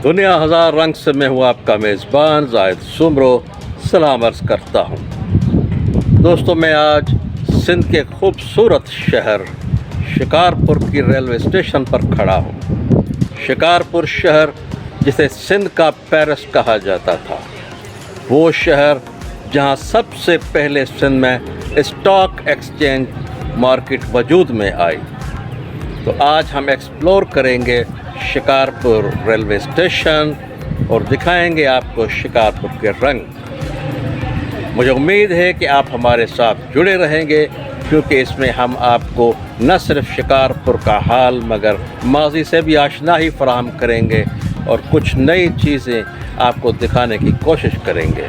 दुनिया हज़ार रंग से मैं हूँ आपका मेज़बान जाहिद सुमरो सलाम अर्ज़ करता हूँ। दोस्तों, मैं आज सिंध के खूबसूरत शहर शिकारपुर की रेलवे स्टेशन पर खड़ा हूँ। शिकारपुर शहर जिसे सिंध का पेरिस कहा जाता था, वो शहर जहाँ सबसे पहले सिंध में स्टॉक एक्सचेंज मार्केट वजूद में आई। तो आज हम एक्सप्लोर करेंगे शिकारपुर रेलवे स्टेशन और दिखाएंगे आपको शिकारपुर के रंग। मुझे उम्मीद है कि आप हमारे साथ जुड़े रहेंगे, क्योंकि इसमें हम आपको न सिर्फ शिकारपुर का हाल मगर माजी से भी आशनाई फराहम करेंगे और कुछ नई चीज़ें आपको दिखाने की कोशिश करेंगे।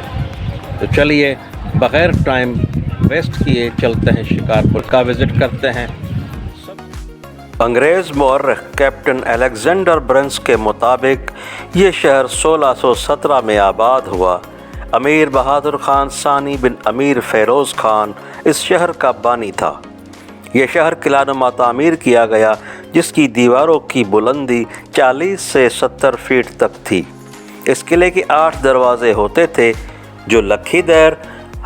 तो चलिए बग़ैर टाइम वेस्ट किए चलते हैं, शिकारपुर का विज़िट करते हैं। अंग्रेज़ मौर्रख कैप्टन अलेक्जेंडर ब्रंस के मुताबिक ये शहर 1617 में आबाद हुआ। अमीर बहादुर खान सानी बिन अमीर फ़ेरोज़ खान इस शहर का बानी था। यह शहर किलानुमा तामीर किया गया, जिसकी दीवारों की बुलंदी 40 से 70 फीट तक थी। इस किले के 8 दरवाज़े होते थे, जो लखी दर,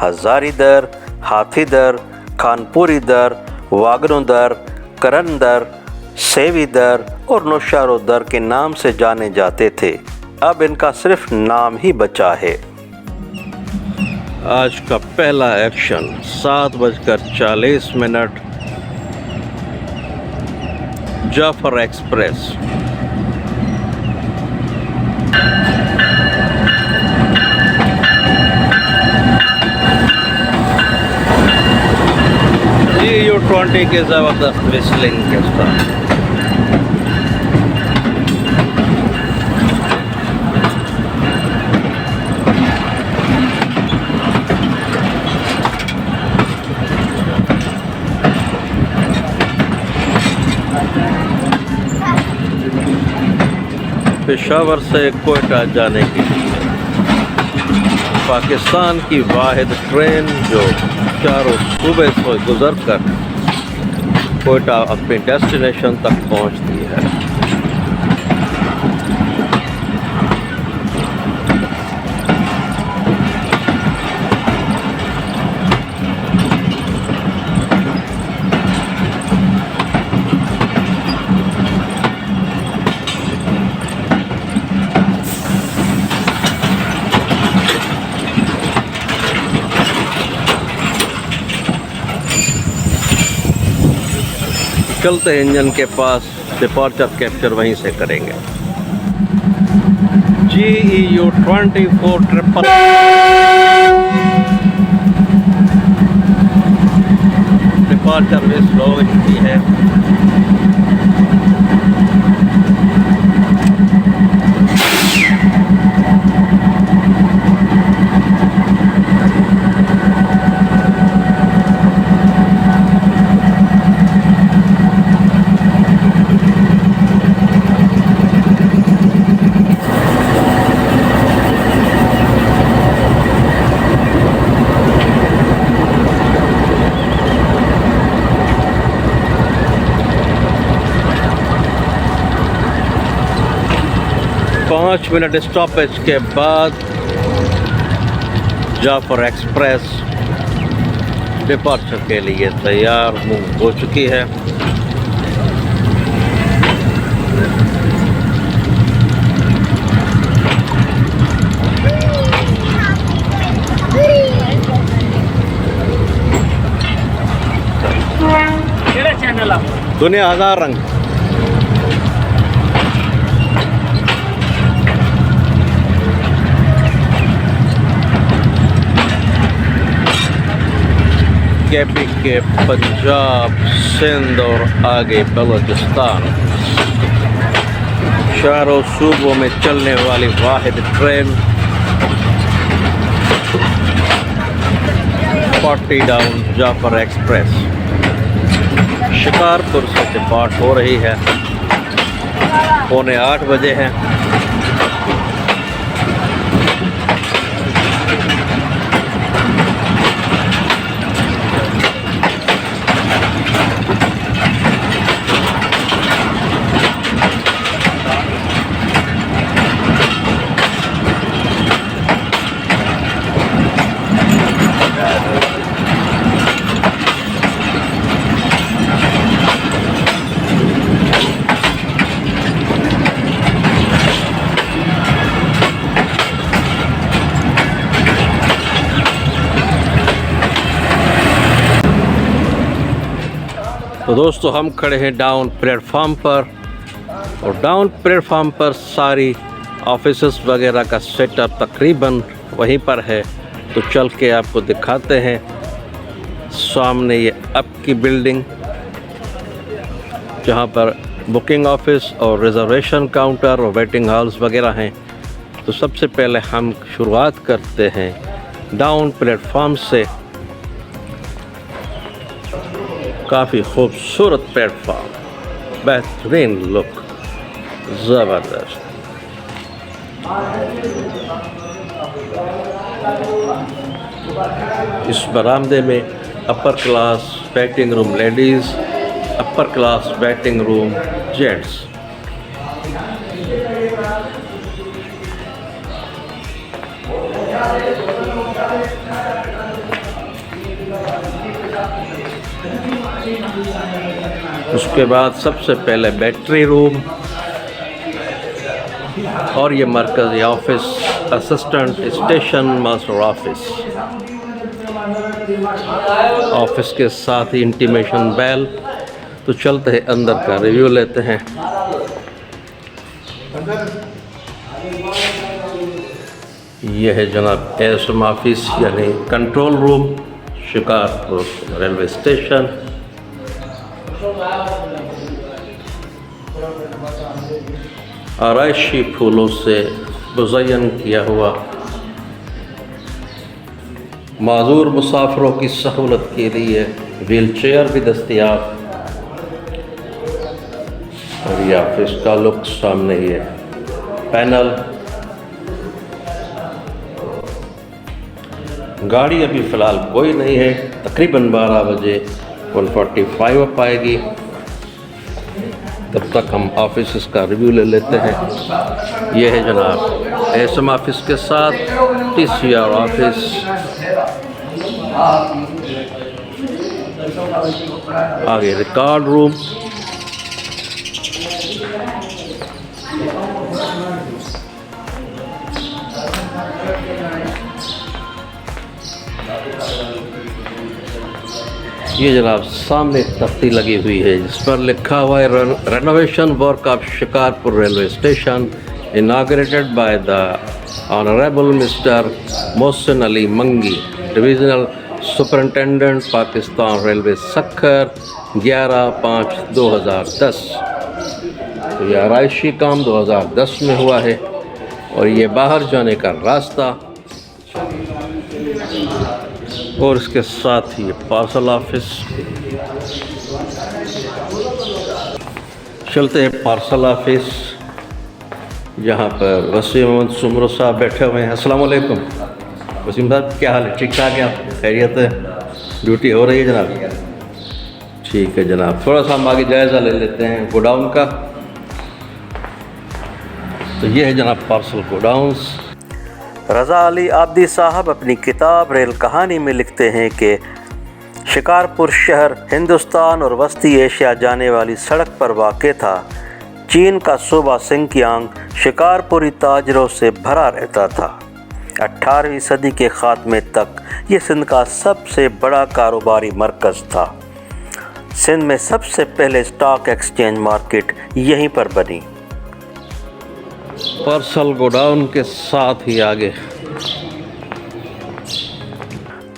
हज़ारी दर, हाथी दर, खानपुरी दर, वागनू दर, करन दर, सेवी दर और नौशारो दर के नाम से जाने जाते थे। अब इनका सिर्फ नाम ही बचा है। आज का पहला एक्शन 7:40 जाफर एक्सप्रेस। GU20 के ज़बरदस्त विस्लिंग के साथ पेशावर से कोयटा जाने की पाकिस्तान की वाहिद ट्रेन जो चारों सूबे से गुजर कर कोयटा अपने डेस्टिनेशन तक पहुंचती है। चलते हैं इंजन के पास, डिपार्चर कैप्चर वहीं से करेंगे। GEU24 ट्रिपल डिपार्चर भी स्लो ही है। पाँच मिनट स्टॉपेज के बाद जाफर एक्सप्रेस डिपार्चर के लिए तैयार हो चुकी है। दुनिया हज़ार रंग। केपी के पंजाब, सिंध और आगे बलूचिस्तान, चारों सूबों में चलने वाली वाहिद train 40 down Jaffar express Shikarpur से डिपार्ट हो रही है। 7:45 बजे हैं। तो दोस्तों हम खड़े हैं डाउन प्लेटफार्म पर, और डाउन प्लेटफार्म पर सारी ऑफिसेस वगैरह का सेटअप तकरीबन वहीं पर है। तो चल के आपको दिखाते हैं। सामने ये अप की बिल्डिंग जहाँ पर बुकिंग ऑफिस और रिजर्वेशन काउंटर और वेटिंग हॉल्स वगैरह हैं। तो सबसे पहले हम शुरुआत करते हैं डाउन प्लेटफार्म से। काफ़ी खूबसूरत प्लेटफार्म, बेहतरीन लुक, ज़बरदस्त। इस बरामदे में upper class waiting room ladies, upper class waiting room gents. उसके बाद सबसे पहले बैटरी रूम, और ये मरकज़ी office, assistant station master office. Office के साथ ही इंटीमेशन बेल। तो चलते हैं अंदर का रिव्यू लेते हैं। यह है जनाब एसएम ऑफिस यानी control room, Shikarpur railway station. आराइशी फूलों से मुज़य्यन किया हुआ, माज़ूर मुसाफिरों की सहूलत के लिए व्हील चेयर भी दस्तयाब। और ये ऑफिस का लुक सामने ही है। पैनल, गाड़ी अभी फ़िलहाल कोई नहीं है। तकरीबन 12 बजे 145 अप आएगी। तब तक हम ऑफिस का रिव्यू ले लेते हैं। यह है जनाब एसएम ऑफिस के साथ टीसीआर ऑफिस। आगे रिकॉर्ड रूम, ये जनाब सामने तख्ती लगी हुई है जिस पर लिखा हुआ है renovation work of Shikarpur railway station inaugurated by the honourable mister Mohsin Ali Mangi, divisional superintendent Pakistan railway Sukkur, 11/5/2010। तो यह आराइशी काम 2010 में हुआ है। और ये बाहर जाने का रास्ता, और इसके साथ ही पार्सल ऑफिस। चलते हैं पार्सल ऑफिस, जहाँ पर वसीम मोहम्मद सुमरो साहब बैठे हुए हैं। अस्सलाम वालेकुम वसीम साहब, क्या हाल है? ठीक ठाक है आप? खैरियत है? ड्यूटी हो रही है जनाब? ठीक है जनाब। थोड़ा सा हम आगे जायज़ा ले लेते हैं गोडाउन का। तो ये है जनाब पार्सल गोडाउन्स। रज़ा अली आब्दी साहब अपनी किताब रेल कहानी में लिखते हैं कि शिकारपुर शहर हिंदुस्तान और वस्ती एशिया जाने वाली सड़क पर वाक़ था। चीन का सूबा सिंकियांग शिकारपुरी ताजरों से भरा रहता था। 18वीं सदी के ख़ात्मे तक ये सिंध का सबसे बड़ा कारोबारी मरकज़ था। सिंध में सबसे पहले स्टॉक एक्सचेंज मार्केट यहीं पर बनी। पार्सल गोडाउन के साथ ही आगे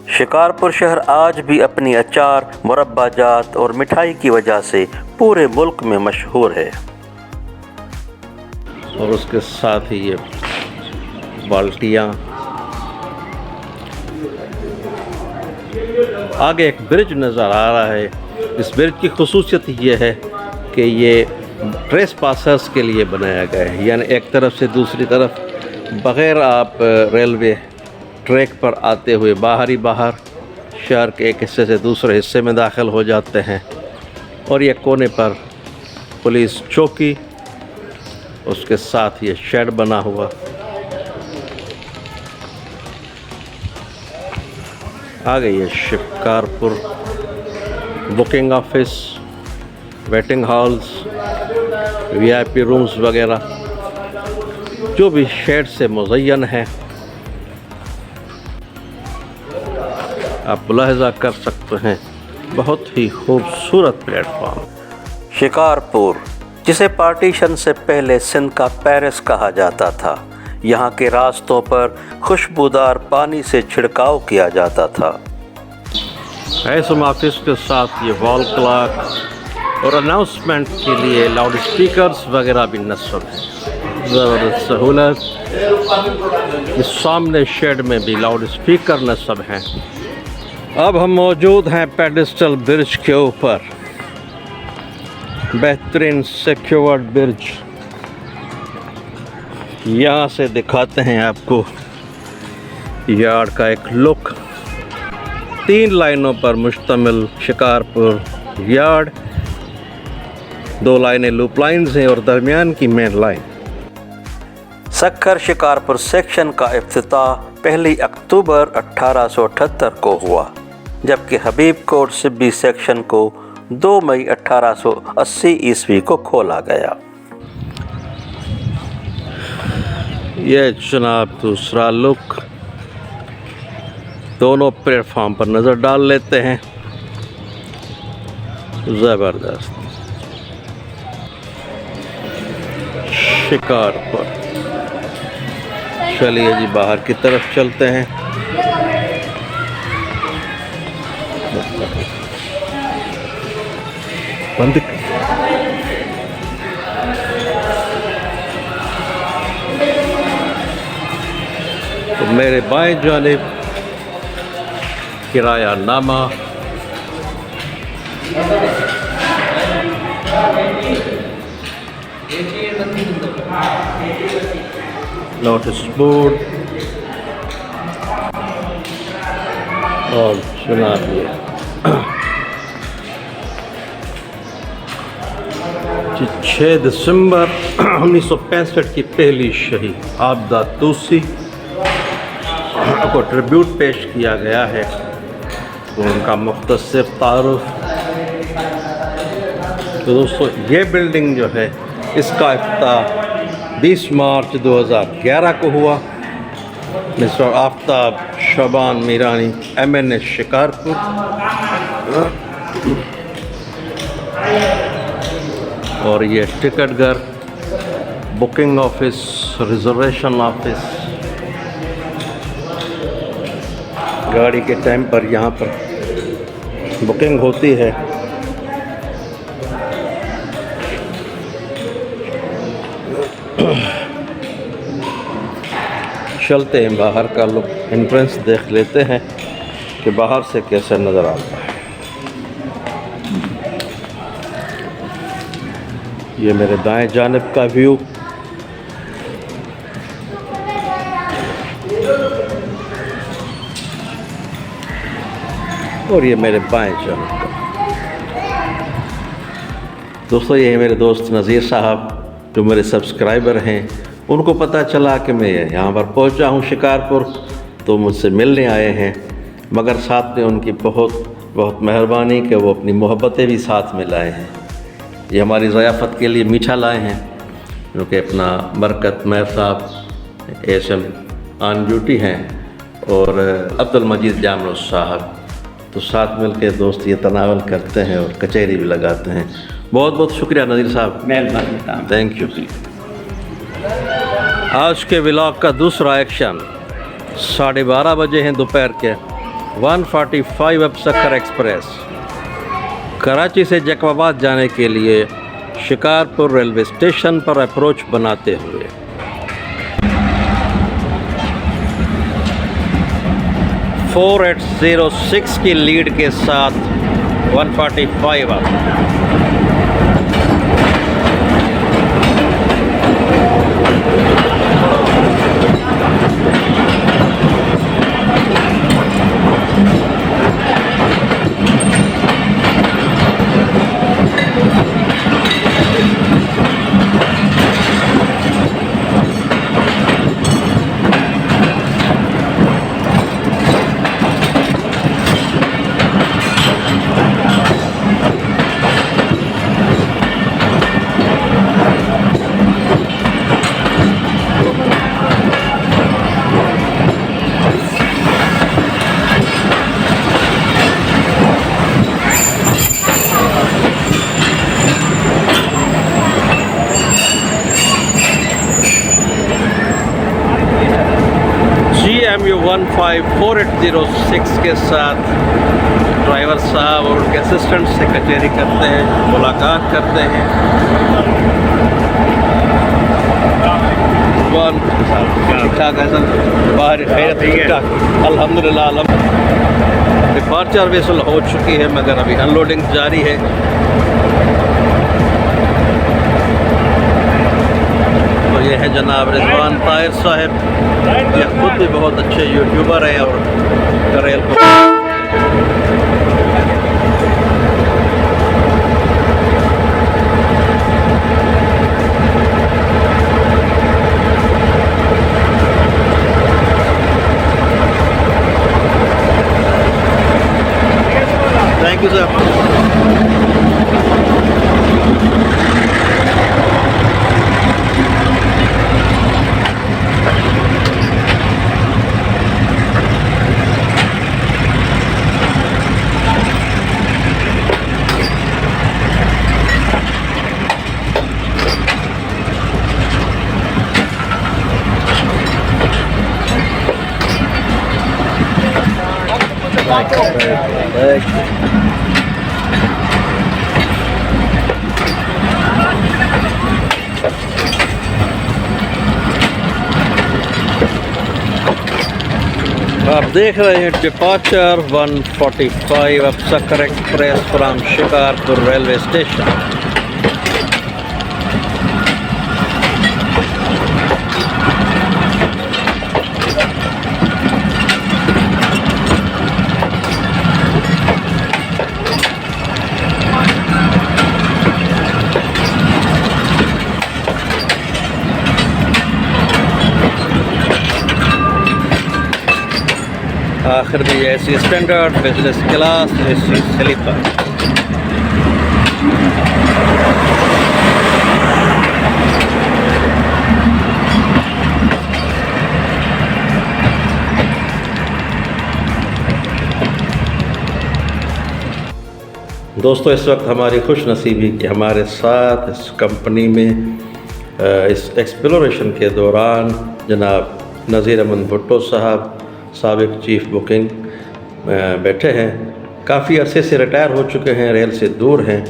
शिकारपुर शहर आज भी अपनी अचार, मुरब्बाजात और मिठाई की वजह से पूरे मुल्क में मशहूर है। और उसके साथ ही ये बाल्टियाँ। आगे एक ब्रिज नज़र आ रहा है। इस ब्रिज की खुसूसियत ये है कि ये ट्रेस पासर्स के लिए बनाया गया है, यानी एक तरफ से दूसरी तरफ बग़ैर आप रेलवे ट्रैक पर आते हुए बाहर शहर के एक हिस्से से दूसरे हिस्से में दाखिल हो जाते हैं। और ये कोने पर पुलिस चौकी, उसके साथ ये शेड बना हुआ। आ गई है Shikarpur booking office, waiting halls, VIP rooms वगैरह जो भी शेड से मुज़य्यन है। आप मुलाहिज़ा कर सकते हैं बहुत ही खूबसूरत प्लेटफॉर्म। शिकारपुर, जिसे पार्टीशन से पहले सिंध का पेरिस कहा जाता था, यहाँ के रास्तों पर खुशबूदार पानी से छिड़काव किया जाता था। एसएम ऑफिस के साथ ये वॉल क्लॉक और अनाउंसमेंट के लिए लाउड स्पीकर्स वगैरह भी नस्ब हैं। ज़बरदस्त सहूलत। इस सामने शेड में भी लाउड स्पीकर नस्ब हैं। अब हम मौजूद हैं पेडेस्टल ब्रिज के ऊपर, बेहतरीन सिक्योर्ड ब्रिज। यहाँ से दिखाते हैं आपको यार्ड का एक लुक। 3 लाइनों पर मुश्तमिल शिकारपुर यार्ड, 2 लाइनें लूप लाइन्स हैं और दरमियान की main line. Sukkur Shikarpur section का इफ्तिताह 1 अक्टूबर 1878 को हुआ, जबकि हबीबकोट सिब्बी सेक्शन को 2 मई 1880 ईस्वी को खोला गया। ये जनाब दूसरा लुक। दोनों प्लेटफॉर्म पर नज़र डाल लेते हैं। ज़बरदस्त। शिकारपुर। चलिए जी बाहर की तरफ चलते हैं। बंद। तो मेरे बाएं जानिब किराया नामा, नोटिस बोर्ड और जनाब ये 6 दिसंबर 1965 की पहली शहीद आबदा तूसी को ट्रिब्यूट पेश किया गया है। तो उनका मुख्तसर तारुफ। तो दोस्तों ये बिल्डिंग जो है इसका इफ्तिताह 20 मार्च 2011 को हुआ। Mister Aftab Shaban Mirani, MNA Shikarpur. और ये टिकट घर, बुकिंग ऑफिस, रिजर्वेशन ऑफिस। गाड़ी के टाइम पर यहाँ पर बुकिंग होती है। चलते हैं बाहर का लुक, एंट्रेंस देख लेते हैं कि बाहर से कैसे नज़र आता है। ये मेरे दाएं जानिब का व्यू। और ये मेरे बाएं जानिब का। दोस्तों ये मेरे दोस्त नज़ीर साहब जो मेरे सब्सक्राइबर हैं, उनको पता चला कि मैं यहाँ पर पहुँचा हूँ शिकारपुर, तो मुझसे मिलने आए हैं। मगर साथ में उनकी बहुत बहुत मेहरबानी कि वो अपनी मोहब्बतें भी साथ में लाए हैं। ये हमारी ज़याफ़त के लिए मीठा लाए हैं, क्योंकि अपना बरकत मेहर साहब एसएम ऑन ड्यूटी हैं और अब्दुल मजीद जामनो साहब, तो साथ मिल के दोस्त ये तनावल करते हैं और कचहरी भी लगाते हैं। बहुत बहुत शुक्रिया नज़ीर साहब, मेहरबानी, थैंक यू। आज के व्लॉग का दूसरा एक्शन 12:30 बजे हैं दोपहर के 145 अब सक्खर एक्सप्रेस कराची से जैकबाबाद जाने के लिए शिकारपुर रेलवे स्टेशन पर अप्रोच बनाते हुए 4806 की लीड के साथ 145 अब 584806 के साथ ड्राइवर साहब और उनके असिस्टेंट से कचहरी करते हैं, मुलाकात करते हैं। ठीक ठाक है सर, बाहर खैर ठीक ठाक अल्हम्दुलिल्लाह। डिपार्चर वेसल हो चुकी है मगर अभी अनलोडिंग जारी है। तो ये है जनाब रिजवान ताहिर साहब, ये खुद भी बहुत अच्छे यूट्यूबर हैं और रेल को थैंक यू सर। आप देख रहे हैं डिपार्चर 145 अब Sukkur express from Shikarpur railway station. आखिर में AC standard, business class, AC sleeper. दोस्तों इस वक्त हमारी खुश नसीबी कि हमारे साथ इस कंपनी में इस एक्सप्लोरेशन के दौरान जनाब नज़ीर अहमद भुट्टो साहब साबिक चीफ बुकिंग बैठे हैं। काफ़ी अरसे से रिटायर हो चुके हैं, रेल से दूर हैं,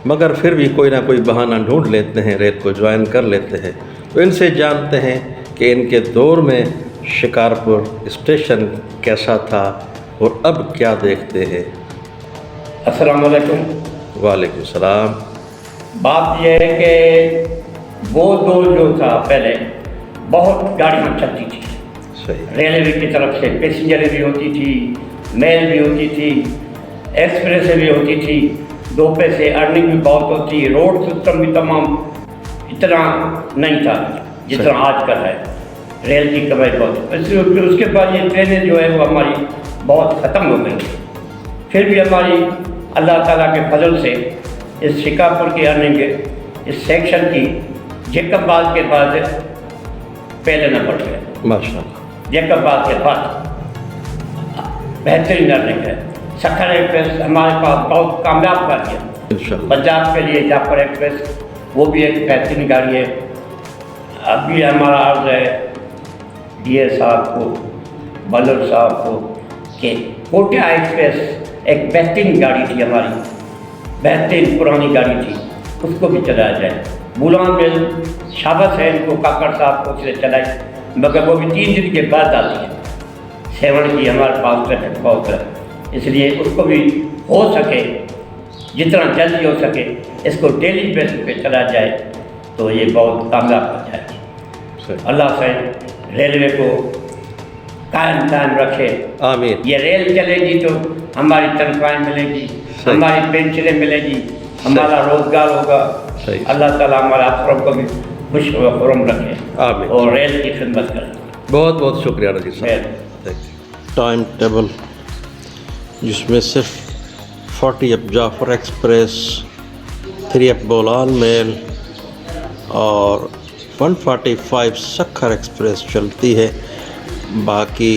मगर फिर भी कोई ना कोई बहाना ढूंढ लेते हैं, रेल को ज्वाइन कर लेते हैं। तो इनसे जानते हैं कि इनके दौर में शिकारपुर स्टेशन कैसा था और अब क्या देखते हैं। अस्सलाम वालेकुम। वालेकुम सलाम। बात यह है कि वो दौर जो था पहले बहुत गाड़ियाँ चलती थी, सही। रेलवे की तरफ से पैसेंजर भी होती थी, मेल भी होती थी, एक्सप्रेस भी होती थी, 2 पैसे अर्निंग भी बहुत होती, रोड सिस्टम भी तमाम इतना नहीं था जितना आजकल है। रेल की कमाई बहुत, उसके बाद ये ट्रेनें जो है वो हमारी बहुत ख़त्म हो गई। फिर भी हमारी अल्लाह ताला के फजल से इस शिकारपुर की अर्निंग इस सेक्शन की जैकबाद के बाद पहले नंबर पे है। माशाअल्लाह। जैकबाद के बाद बेहतरीन अर्निंग है। सक्कर एक्सप्रेस हमारे पास बहुत कामयाब गाड़ी है। इंशाअल्लाह। पंजाब के लिए जाफर एक्सप्रेस वो भी एक बेहतरीन गाड़ी है। अभी हमारा अर्ज है DA साहब को, बलर साहब को कि कोटा एक्सप्रेस एक बेहतरीन गाड़ी थी हमारी, बेहतरीन पुरानी गाड़ी थी, उसको भी चलाया जाए। बुलान में शाबाश है इनको, काकड़ साहब को उसने चलाई, मगर वो भी 3 दिन के बाद आती है। 7 की हमारे पास ट्रैफिक बहुत है, इसलिए उसको भी हो सके जितना जल्दी हो सके इसको डेली बेसिस पे चलाया जाए तो ये बहुत कामयाब हो जाएगी। अल्लाह से रेलवे को कायम रखे, आमीन। ये रेल चलेगी तो हमारी तनख्वाहें मिलेगी, हमारी पेंशनें मिलेगी, हमारा रोजगार होगा। अल्लाह ताला हमारे अफसरों को भी खुश व खुर्रम रखे, आमीन, और रेल की खिदमत करें। बहुत बहुत शुक्रिया नज़ीर साहब। टाइम टेबल जिसमें सिर्फ 40 up Jaffar express, 3 up Bolan mail और 145 सक्खर एक्सप्रेस चलती है। बाकी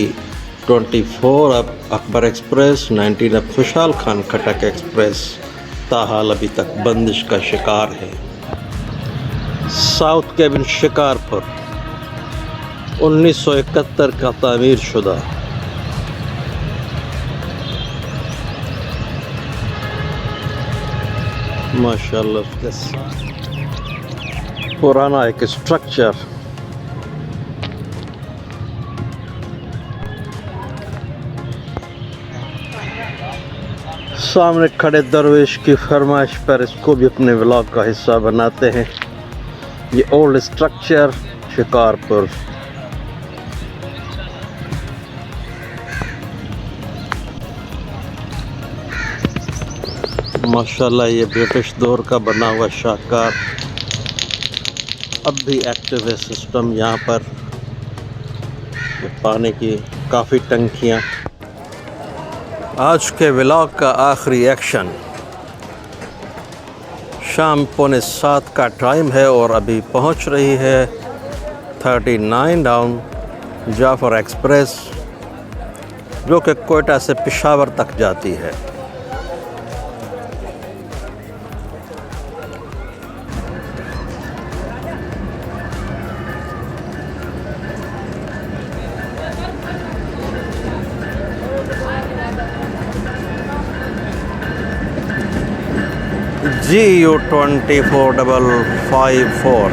24 अप अकबर एक्सप्रेस, 19 अप खुशहाल खान खटक एक्सप्रेस ताहाल अभी तक बंदिश का शिकार है। साउथ केबिन शिकारपुर 1971 का तामीर शुदा माशाल्लाह यस पुराना एक स्ट्रक्चर। सामने खड़े दरवेश की फरमाइश पर इसको भी अपने व्लॉग का हिस्सा बनाते हैं। ये ओल्ड स्ट्रक्चर शिकारपुर। माशाल्लाह ये ब्रिटिश दौर का बना हुआ शाहकार अब भी एक्टिव है सिस्टम यहाँ पर। पानी की काफ़ी टंकियाँ। आज के व्लॉग का आखिरी एक्शन शाम 6:45 का टाइम है और अभी पहुँच रही है 39 डाउन जाफर एक्सप्रेस जो कि कोयटा से पेशावर तक जाती है। GU 24554।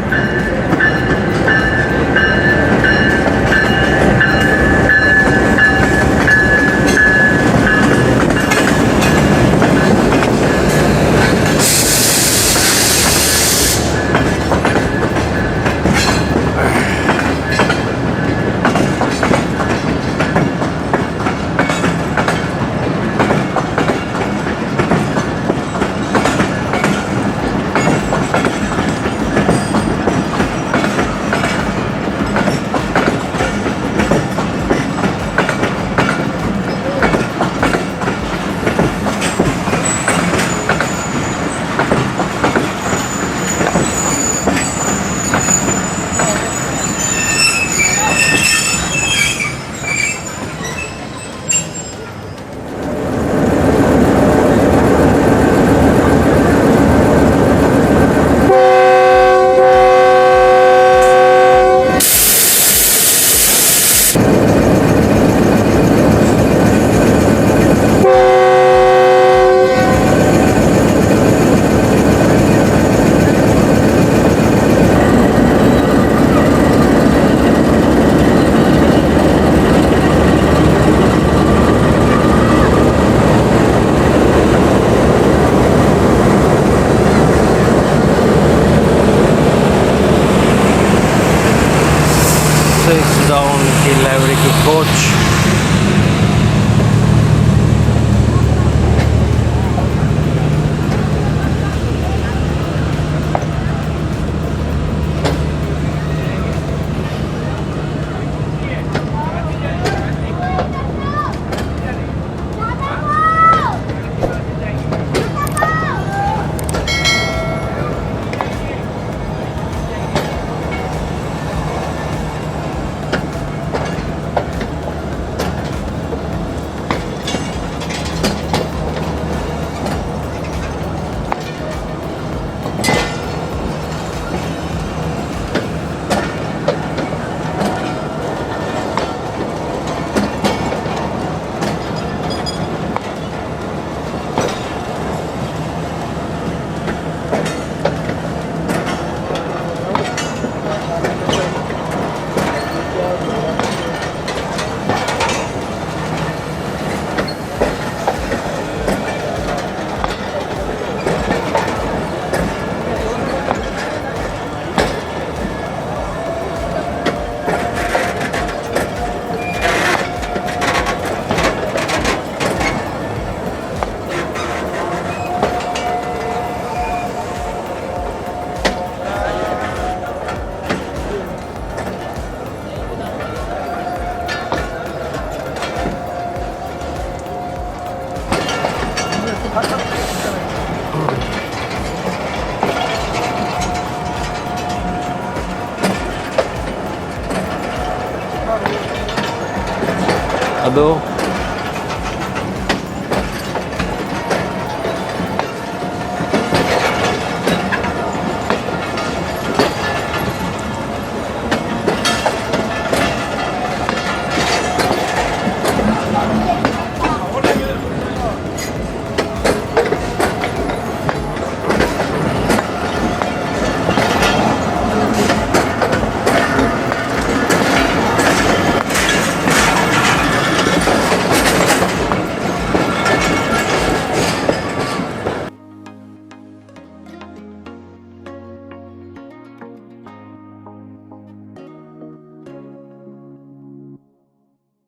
डाउन की लाइब्रेरी की कोच। Aduh.